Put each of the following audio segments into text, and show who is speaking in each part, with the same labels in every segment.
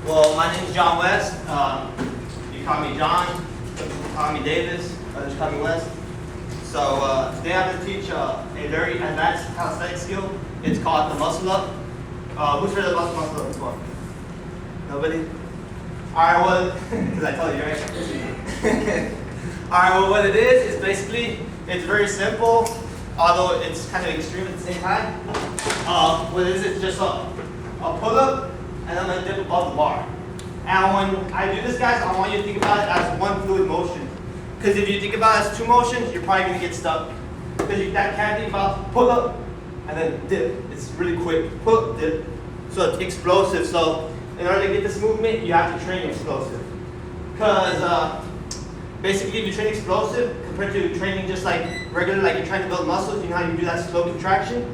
Speaker 1: Well, my name is John West. You call me John, you call me Davis, others call me West. So today I'm going to teach a very advanced calisthenics skill. It's called the muscle up. Who's heard of the muscle up before? Nobody? Alright, well, because I told you, right? Alright, well, what it is basically, it's very simple, although it's kind of extreme at the same time. What it is, it's just a pull-up, and I'm going to dip above the bar. And when I do this, guys, I want you to think about it as one fluid motion. Because if you think about it as two motions, you're probably going to get stuck. Because you can't think about pull-up, and then dip. It's really quick. Pull-up, dip. So it's explosive. So in order to get this movement, you have to train explosive. Because basically, if you train explosive, compared to training just like regular, like you're trying to build muscles, you know how you do that slow contraction?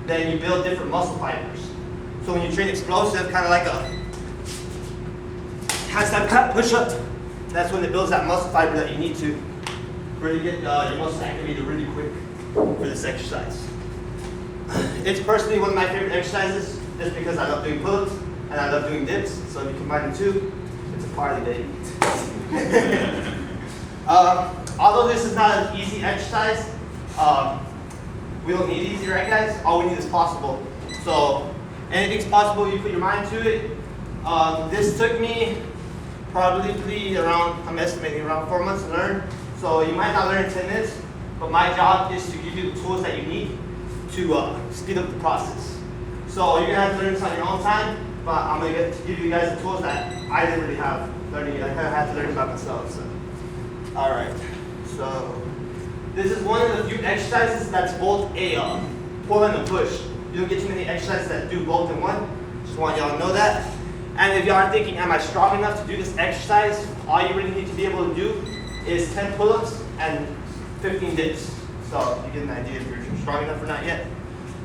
Speaker 1: Then you build different muscle fibers. So when you train explosive, kind of like a handstand cut push-up, that's when it builds that muscle fiber that you need to really get your muscles activated really quick for this exercise. It's personally one of my favorite exercises just because I love doing pull-ups and I love doing dips. So if you combine the two, it's a party, baby. Although this is not an easy exercise, we don't need easy, right, guys? All we need is possible. So anything's possible, you put your mind to it. This took me probably around, I'm estimating around 4 months to learn. So you might not learn in 10 minutes, but my job is to give you the tools that you need to speed up the process. So you're gonna have to learn this on your own time, but I'm gonna get to give you guys the tools that I didn't really have learning it. I kind of had to learn it by myself. So, all right. So this is one of the few exercises that's both a pull and a push. You don't get too many exercises that do both in one. Just want y'all to know that. And if y'all are thinking, am I strong enough to do this exercise? All you really need to be able to do is 10 pull-ups and 15 dips. So you get an idea if you're strong enough or not yet.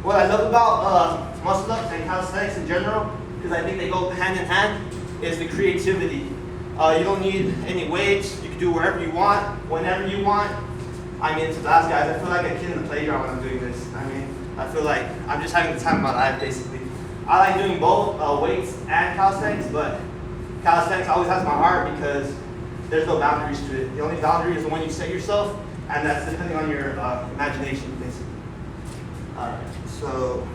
Speaker 1: What I love about muscle-ups and calisthenics in general, because I think they go hand in hand, is the creativity. You don't need any weights. You can do wherever you want, whenever you want. I mean, to the last guys, I feel like a kid in the playground when I'm doing this. I mean, I feel like I'm just having the time of my life, basically. I like doing both weights and calisthenics, but calisthenics always has my heart because there's no boundaries to it. The only boundary is the one you set yourself, and that's depending on your imagination, basically. Alright, so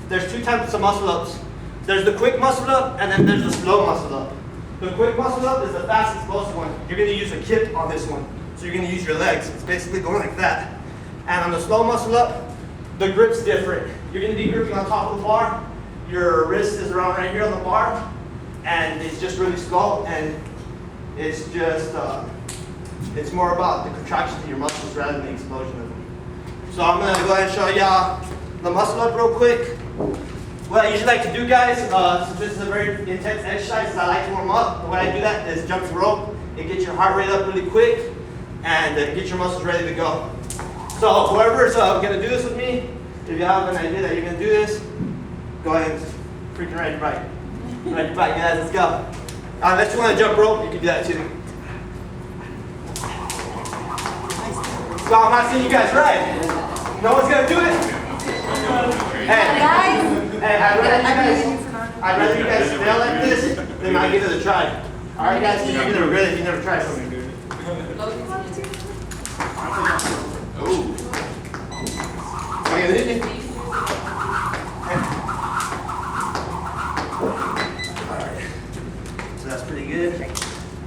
Speaker 1: there's two types of muscle-ups. There's the quick muscle-up, and then there's the slow muscle-up. The quick muscle-up is the fast explosive one. You're going to use a kip on this one. So you're going to use your legs. It's basically going like that. And on the slow muscle-up, the grip's different. You're going to be gripping on top of the bar. Your wrist is around right here on the bar. And it's just really slow. And it's just, it's more about the contraction of your muscles rather than the explosion of them. So I'm going to go ahead and show y'all the muscle-up real quick. What I usually like to do, guys, since this is a very intense exercise, is I like to warm up. The way I do that is jump the rope. It gets your heart rate up really quick and get your muscles ready to go. So whoever's going to do this with me, if you have an idea that you're going to do this, go ahead and freaking ride your bike. Ride your bike, guys, let's go. Unless you want to jump rope, you can do that too. So I'm not seeing you guys ride. No one's going to do it? Hey, I'd rather you guys fail like this than not give it a try. Alright guys, you're going to regret it if you never try something. Ooh. Alright. So that's pretty good.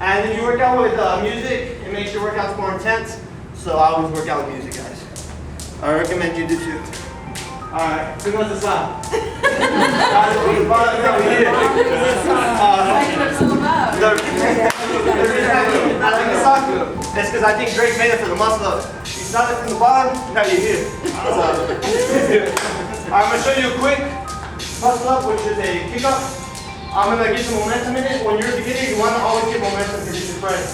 Speaker 1: And if you work out with music, it makes your workouts more intense. So I always work out with music, guys. I recommend you do too. Alright, who wants to stop? I like the song. It's because I think Drake made it for the muscle up. You started from the bottom, now you're here. So, I'm going to show you a quick muscle up, which is a kick up. I'm going to get some momentum in it. When you're a beginner, you want to always get momentum because it's your friend.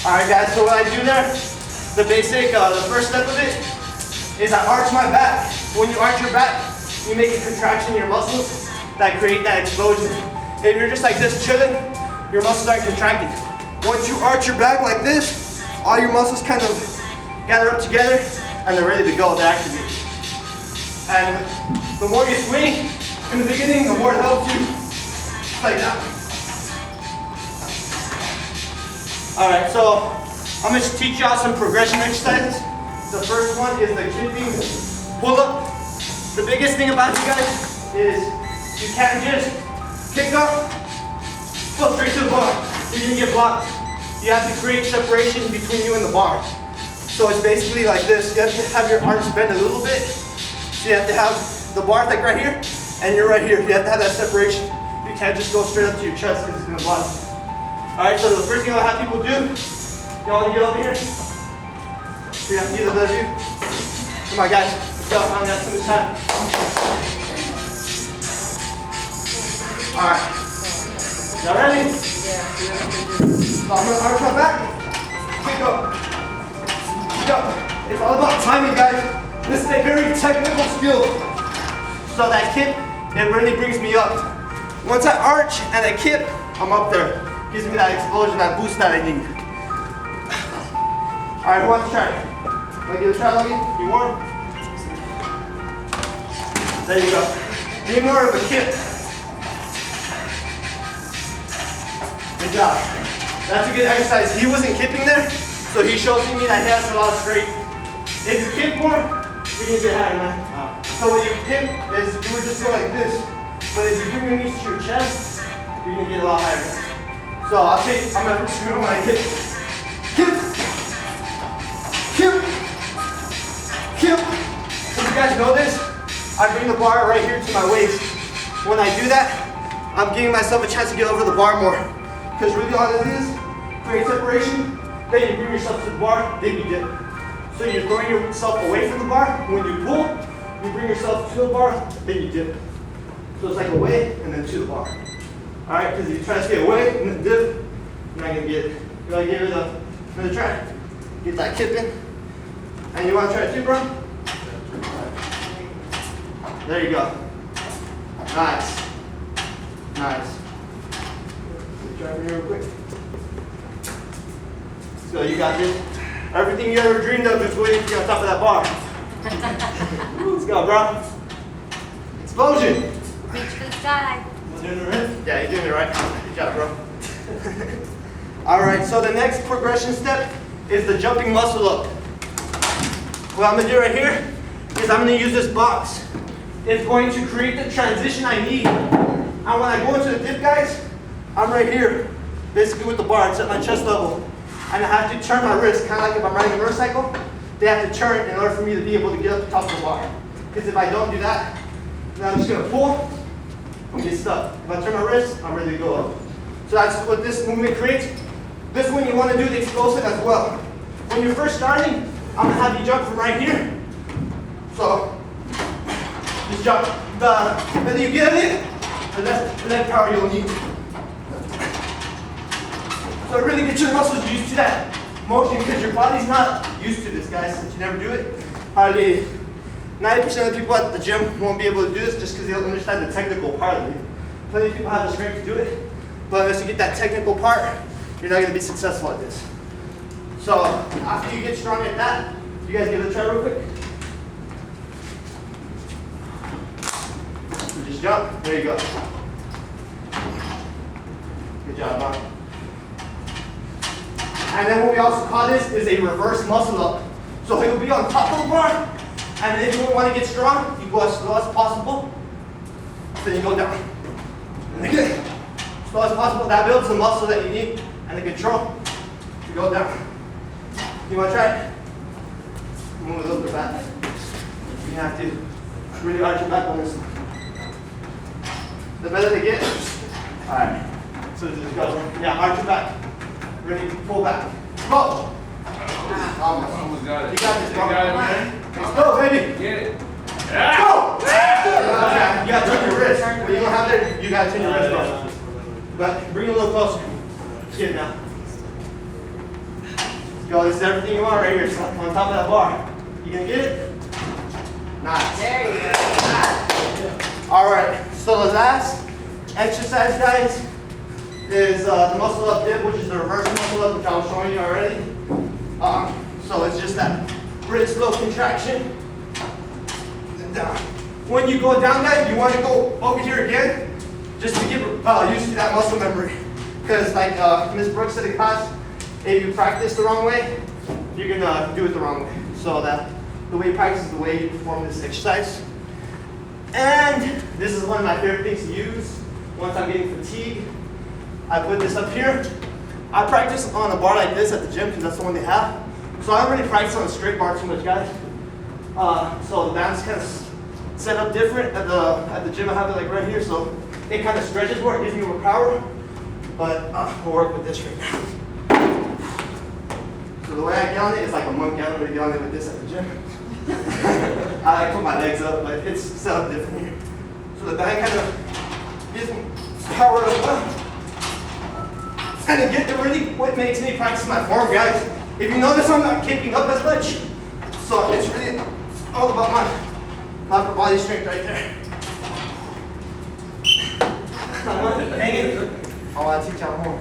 Speaker 1: Alright guys, so what I do there, the basic, the first step of it is I arch my back. When you arch your back, you make a contraction in your muscles that create that explosion. If you're just like this chilling, your muscles aren't contracting. Once you arch your back like this, all your muscles kind of gather up together and they're ready to go, they're activated. And the more you swing in the beginning, the more it helps you. Like that. Alright, so I'm going to teach y'all some progression exercises. The first one is the kipping pull-up. The biggest thing about you guys is you can't just kick up, go straight to the bar. You're going to get blocked. You have to create separation between you and the bar. So it's basically like this. You have to have your arms bend a little bit. So you have to have the bar like right here, and you're right here. You have to have that separation. You can't just go straight up to your chest because it's going to block you. Alright, so the first thing I'll have people do, y'all want to get over here? So you have to either of you. Come on guys, let's go. I only got so much time. Alright. Y'all ready? Yeah. So I'm going to arch my back. Kick up. Kick up. It's all about timing, guys. This is a very technical skill. So that kick, it really brings me up. Once I arch and I kick, I'm up there. Gives me that explosion, that boost that I need. Alright, who wants to try it? Want to give it a try, Logan? You warm? There you go. Be more of a kick. Good job. That's a good exercise. He wasn't kipping there, so he shows me that he has a lot of straight. If you kick more, you're going to get higher, man. So when you kick, you would just go like this. But if you bring your knees to your chest, you're going to get a lot higher. So I'm going to screw when I kick. Kick. Kick. Kick. If you guys know this, I bring the bar right here to my waist. When I do that, I'm giving myself a chance to get over the bar more. Because really all it is, create separation, then you bring yourself to the bar, then you dip. So you're throwing yourself away from the bar. When you pull, you bring yourself to the bar, then you dip. So it's like away and then to the bar. Alright, because if you try to stay away and then dip, you're not going to get it. You want to give it another try? Get that kip in. And you want to try it too, bro? There you go. Nice. Nice. Try it here real quick. So you got this. Everything you ever dreamed of is waiting for you on top of that bar. Let's go, bro. Explosion.
Speaker 2: Reach for the sky.
Speaker 1: Doing it right? Yeah, you're doing it right. Good job, bro. Alright, so the next progression step is the jumping muscle up. What I'm going to do right here is I'm going to use this box. It's going to create the transition I need. And when I go into the dip, guys, I'm right here, basically with the bar. It's at my chest level. And I have to turn my wrist, kind of like if I'm riding a motorcycle. They have to turn in order for me to be able to get up the top of the bar. Because if I don't do that, then I'm just going to pull and get stuck. If I turn my wrist, I'm ready to go up. So that's what this movement creates. This one you want to do the explosive as well. When you're first starting, I'm going to have you jump from right here. So, just jump. The better you get it, the less leg power you'll need. So really get your muscles used to that motion because your body's not used to this, guys, since you never do it. Hardly 90% of the people at the gym won't be able to do this just because they don't understand the technical part of it. Plenty of people have the strength to do it, but unless you get that technical part, you're not going to be successful at this. So after you get strong at that, you guys give it a try real quick. So just jump. There you go. Good job, Bob. And then what we also call this is a reverse muscle up. So you'll be on top of the bar, and then if you want to get strong, you go as slow as possible. Then you go down. And again, as slow as possible. That builds the muscle that you need and the control to go down. You want to try it? Move a little bit back. You have to really arch your back on this. The better they get. All right. So just go. Yeah, arch your back. Ready, pull back. Go!
Speaker 3: Almost got it.
Speaker 1: You got this, bro.
Speaker 3: You got it, man.
Speaker 1: Let's go, baby.
Speaker 3: Get it.
Speaker 1: Go! Okay, you gotta turn your wrist. What you don't have there, you gotta turn your wrist, bro. But bring it a little closer. Let's get it now. Let's go. This is everything you want right here. So on top of that bar. You gonna get it? Nice.
Speaker 2: There you go.
Speaker 1: Alright, so the last exercise, guys, is the muscle up dip, which is the reverse muscle up, which I was showing you already. wrist little contraction, and down. When you go down, guys, you want to go over here again, just to get used to that muscle memory. Because like Ms. Brooks said in class, if you practice the wrong way, you're gonna do it the wrong way. So that the way you practice is the way you perform this exercise. And this is one of my favorite things to use once I'm getting fatigued. I put this up here. I practice on a bar like this at the gym because that's the one they have. So I don't really practice on a straight bar too much, guys. So the band's kind of set up different at the gym. I have it like right here, so it kind of stretches more, it gives me more power. But we'll work with this right now. So the way I get on it is like a monk get on it with this at the gym. I like put my legs up, but it's set up different here. So the band kind of gives me power up. And it really what makes me practice my form, guys. If you notice, I'm not kicking up as much. So it's really all about my upper body strength right there. Hang it. I want to teach y'all more.